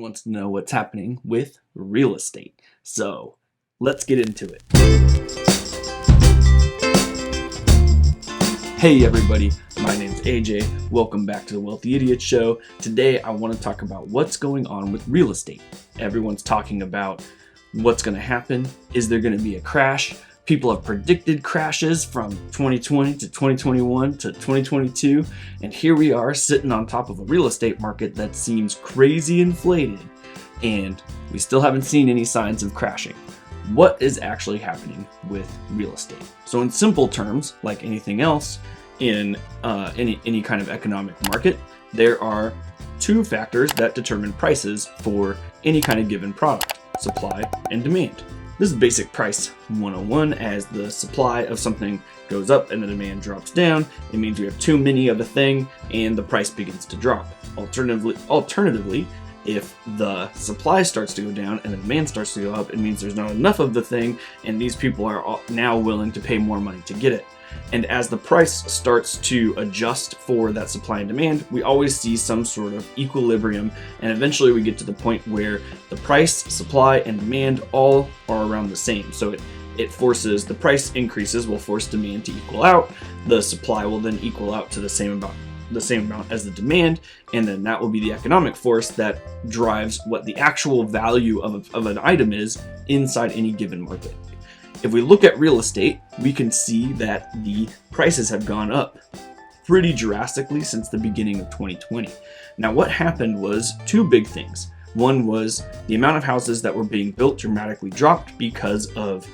wants to know what's happening with real estate. So let's get into it. Hey everybody, my name's AJ. Welcome back to the Wealthy Idiot Show. Today I want to talk about what's going on with real estate. Everyone's talking about what's going to happen. Is there going to be a crash? People have predicted crashes from 2020 to 2021 to 2022, and here we are sitting on top of a real estate market that seems crazy inflated, and we still haven't seen any signs of crashing. What is actually happening with real estate? So in simple terms, like anything else in any kind of economic market, there are two factors that determine prices for any kind of given product: supply and demand. This is basic price 101. As the supply of something goes up and the demand drops down, it means we have too many of a thing and the price begins to drop. Alternatively, if the supply starts to go down and the demand starts to go up, it means there's not enough of the thing and these people are now willing to pay more money to get it. And as the price starts to adjust for that supply and demand, we always see some sort of equilibrium, and eventually we get to the point where the price, supply, and demand all are around the same. So it forces, the price increases will force demand to equal out, the supply will then equal out to the same amount as the demand, and then that will be the economic force that drives what the actual value of an item is inside any given market. If we look at real estate, we can see that the prices have gone up pretty drastically since the beginning of 2020. Now, what happened was two big things. One was the amount of houses that were being built dramatically dropped because of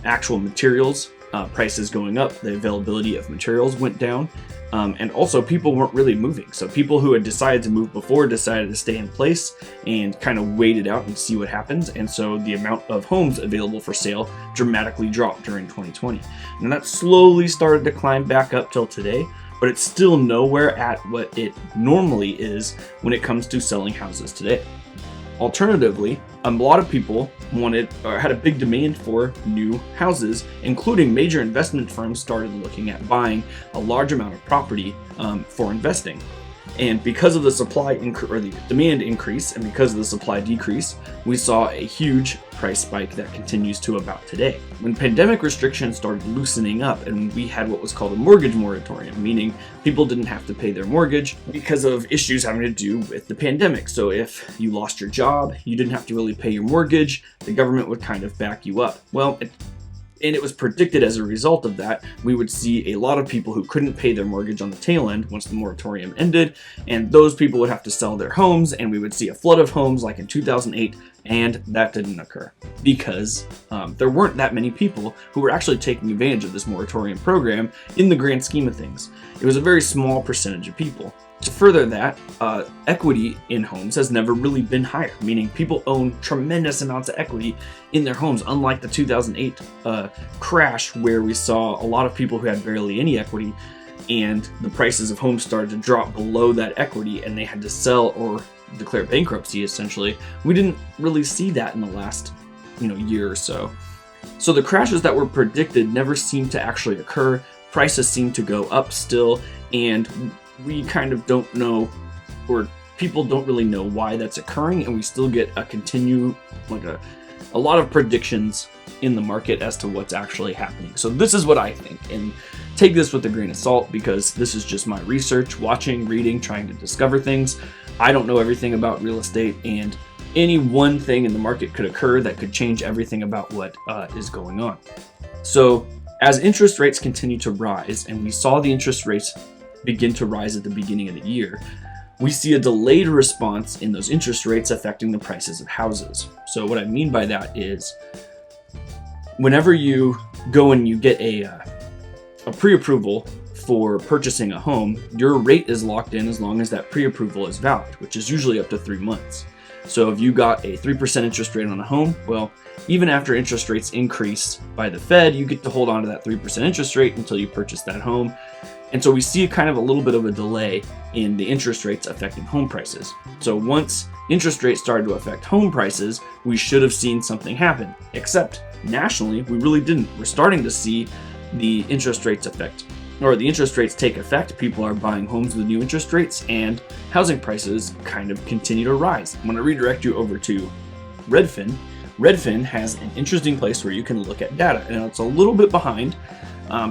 actual materials prices going up. The availability of materials went down. And also people weren't really moving. So people who had decided to move before decided to stay in place and kind of wait it out and see what happens. And so the amount of homes available for sale dramatically dropped during 2020. And that slowly started to climb back up till today, but it's still nowhere at what it normally is when it comes to selling houses today. Alternatively, a lot of people wanted or had a big demand for new houses, including major investment firms started looking at buying a large amount of property for investing. And because of the supply or the demand increase, and because of the supply decrease, we saw a huge price spike that continues to about today. When pandemic restrictions started loosening up and we had what was called a mortgage moratorium, meaning people didn't have to pay their mortgage because of issues having to do with the pandemic. So if you lost your job, you didn't have to really pay your mortgage, the government would kind of back you up. And it was predicted as a result of that, we would see a lot of people who couldn't pay their mortgage on the tail end once the moratorium ended, and those people would have to sell their homes, and we would see a flood of homes like in 2008, and that didn't occur because there weren't that many people who were actually taking advantage of this moratorium program in the grand scheme of things. It was a very small percentage of people. To further that, equity in homes has never really been higher, meaning people own tremendous amounts of equity in their homes, unlike the 2008 crash where we saw a lot of people who had barely any equity and the prices of homes started to drop below that equity and they had to sell or declare bankruptcy essentially. We didn't really see that in the last year or so. So the crashes that were predicted never seemed to actually occur. Prices seem to go up still, and we kind of don't know, or people don't really know why that's occurring, and we still get a lot of predictions in the market as to what's actually happening. So this is what I think, and take this with a grain of salt because this is just my research, watching, reading, trying to discover things. I don't know everything about real estate, and any one thing in the market could occur that could change everything about what is going on. So as interest rates continue to rise, and we saw the interest rates begin to rise at the beginning of the year, we see a delayed response in those interest rates affecting the prices of houses. So what I mean by that is whenever you go and you get a pre-approval for purchasing a home, your rate is locked in as long as that pre-approval is valid, which is usually up to 3 months. So if you got a 3% interest rate on a home, well, even after interest rates increase by the Fed, you get to hold on to that 3% interest rate until you purchase that home. And so we see kind of a little bit of a delay in the interest rates affecting home prices. So once interest rates started to affect home prices, we should have seen something happen. Except nationally, we really didn't. We're starting to see the interest rates affect or the interest rates take effect, people are buying homes with new interest rates, and housing prices kind of continue to rise. I'm going to redirect you over to Redfin. Redfin has an interesting place where you can look at data, and it's a little bit behind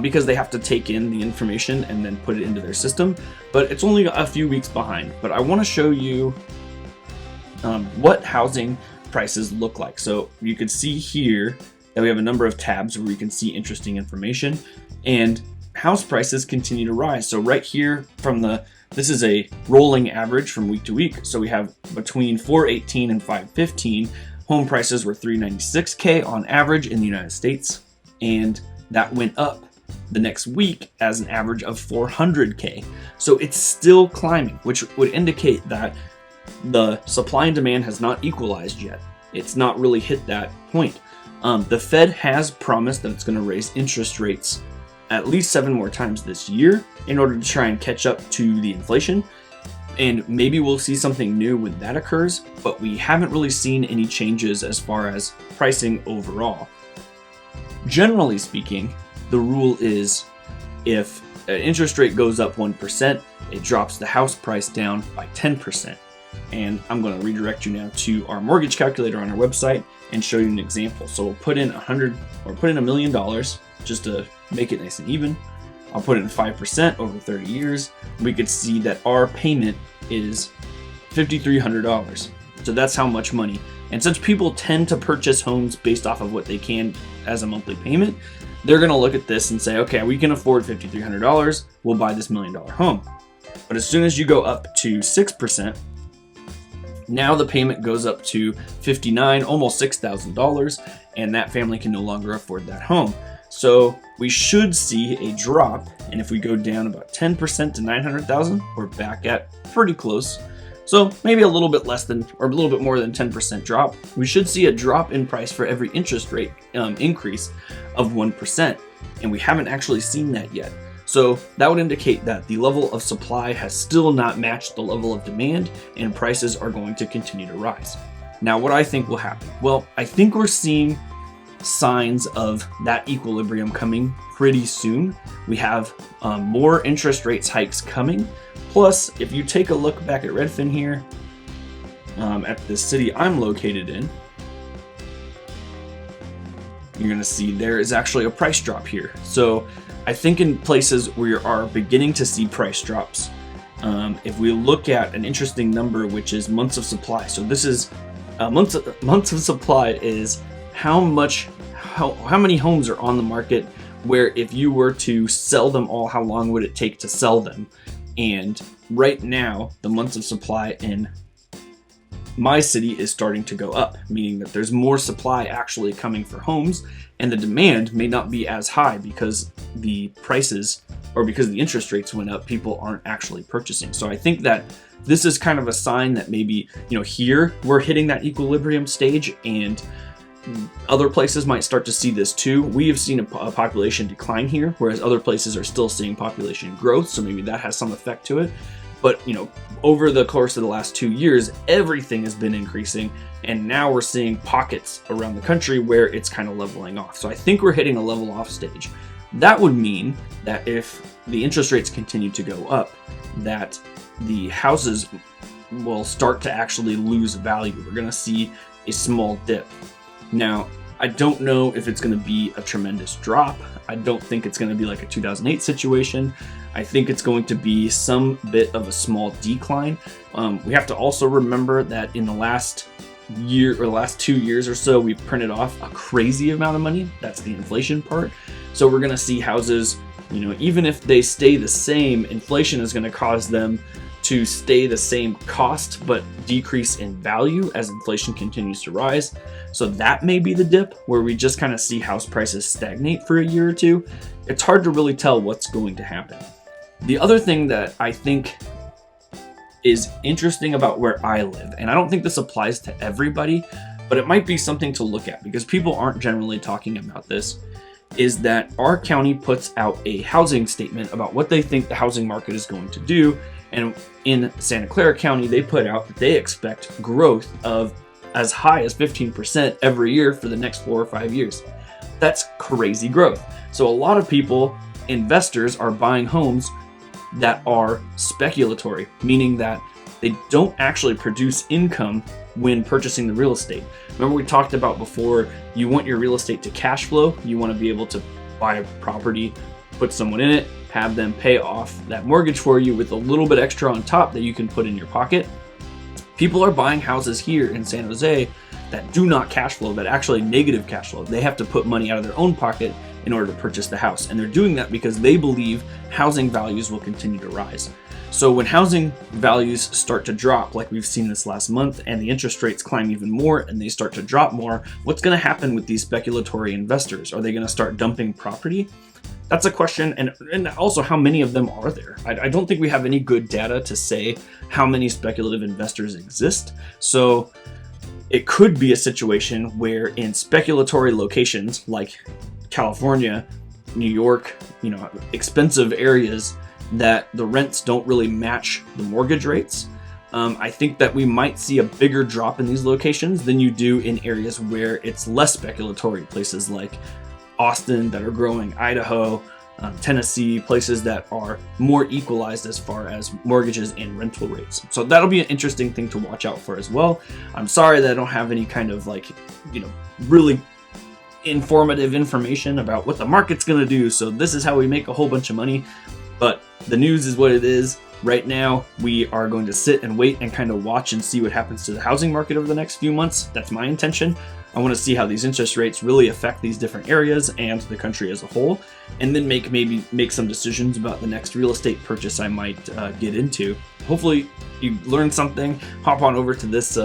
because they have to take in the information and then put it into their system, but it's only a few weeks behind. But I want to show you what housing prices look like. So you can see here that we have a number of tabs where you can see interesting information, and house prices continue to rise. So right here this is a rolling average from week to week. So we have between 418 and 515, home prices were 396K on average in the United States. And that went up the next week as an average of 400K. So it's still climbing, which would indicate that the supply and demand has not equalized yet. It's not really hit that point. The Fed has promised that it's going to raise interest rates at least 7 more times this year in order to try and catch up to the inflation. And maybe we'll see something new when that occurs, but we haven't really seen any changes as far as pricing overall. Generally speaking, the rule is if an interest rate goes up 1%, it drops the house price down by 10%. And I'm going to redirect you now to our mortgage calculator on our website and show you an example. So we'll put in $1 million just to make it nice and even. I'll put in 5% over 30 years. We could see that our payment is $5,300. So that's how much money. And since people tend to purchase homes based off of what they can as a monthly payment, they're going to look at this and say, okay, we can afford $5,300. We'll buy this $1 million home. But as soon as you go up to 6%, now the payment goes up to $59,000, almost $6,000, and that family can no longer afford that home. So we should see a drop, and if we go down about 10% to 900,000, we're back at pretty close. So maybe a little bit less than, or a little bit more than 10% drop. We should see a drop in price for every interest rate increase of 1%, and we haven't actually seen that yet. So that would indicate that the level of supply has still not matched the level of demand, and prices are going to continue to rise. Now, what I think will happen? Well, I think we're seeing signs of that equilibrium coming pretty soon. We have more interest rates hikes coming. Plus, if you take a look back at Redfin here, at the city I'm located in, you're going to see there is actually a price drop here. So I think in places where you are beginning to see price drops, if we look at an interesting number, which is months of supply. So this is months of supply is how many homes are on the market, where if you were to sell them all, how long would it take to sell them? And right now, the months of supply in my city is starting to go up, meaning that there's more supply actually coming for homes, and the demand may not be as high because the prices, or because the interest rates went up, people aren't actually purchasing. So I think that this is kind of a sign that maybe, here we're hitting that equilibrium stage, and other places might start to see this too. We have seen a population decline here, whereas other places are still seeing population growth. So maybe that has some effect to it. But, over the course of the last 2 years, everything has been increasing. And now we're seeing pockets around the country where it's kind of leveling off. So I think we're hitting a level off stage. That would mean that if the interest rates continue to go up, that the houses will start to actually lose value. We're going to see a small dip. Now, I don't know if it's going to be a tremendous drop. I don't think it's going to be like a 2008 situation. I think it's going to be some bit of a small decline. We have to also remember that in the last year or the last 2 years or so, we've printed off a crazy amount of money. That's the inflation part. So we're going to see houses, even if they stay the same, inflation is going to cause them to stay the same cost but decrease in value as inflation continues to rise. So that may be the dip where we just kind of see house prices stagnate for a year or two. It's hard to really tell what's going to happen. The other thing that I think is interesting about where I live, and I don't think this applies to everybody, but it might be something to look at because people aren't generally talking about this, is that our county puts out a housing statement about what they think the housing market is going to do. And in Santa Clara County, they put out that they expect growth of as high as 15% every year for the next 4 or 5 years. That's crazy growth. So a lot of people investors are buying homes that are speculatory, meaning that they don't actually produce income when purchasing the real estate. Remember we talked about before, you want your real estate to cash flow. You want to be able to buy a property, put someone in it, have them pay off that mortgage for you with a little bit extra on top that you can put in your pocket. People are buying houses here in San Jose that do not cash flow, that actually negative cash flow. They have to put money out of their own pocket in order to purchase the house. And they're doing that because they believe housing values will continue to rise. So when housing values start to drop, like we've seen this last month, and the interest rates climb even more and they start to drop more, what's going to happen with these speculatory investors? Are they going to start dumping property? That's a question. And also, how many of them are there? I don't think we have any good data to say how many speculative investors exist. So it could be a situation where in speculatory locations like California, New York, expensive areas, that the rents don't really match the mortgage rates. I think that we might see a bigger drop in these locations than you do in areas where it's less speculatory, places like Austin that are growing, Idaho, Tennessee, places that are more equalized as far as mortgages and rental rates. So that'll be an interesting thing to watch out for as well. I'm sorry that I don't have any kind of really informative information about what the market's going to do. So this is how we make a whole bunch of money. But the news is what it is. Right now, we are going to sit and wait and kind of watch and see what happens to the housing market over the next few months. That's my intention. I want to see how these interest rates really affect these different areas and the country as a whole, and then make some decisions about the next real estate purchase I might get into. Hopefully you learned something. Hop on over to this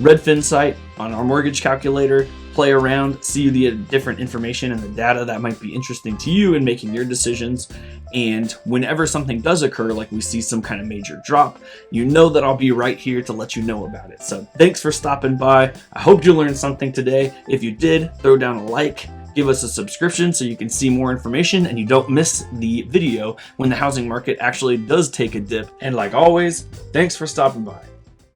Redfin site on our mortgage calculator, play around, see the different information and the data that might be interesting to you in making your decisions. And whenever something does occur, like we see some kind of major drop, you know that I'll be right here to let you know about it. So thanks for stopping by. I hope you learned something today. If you did, throw down a like, give us a subscription so you can see more information and you don't miss the video when the housing market actually does take a dip. And like always, thanks for stopping by.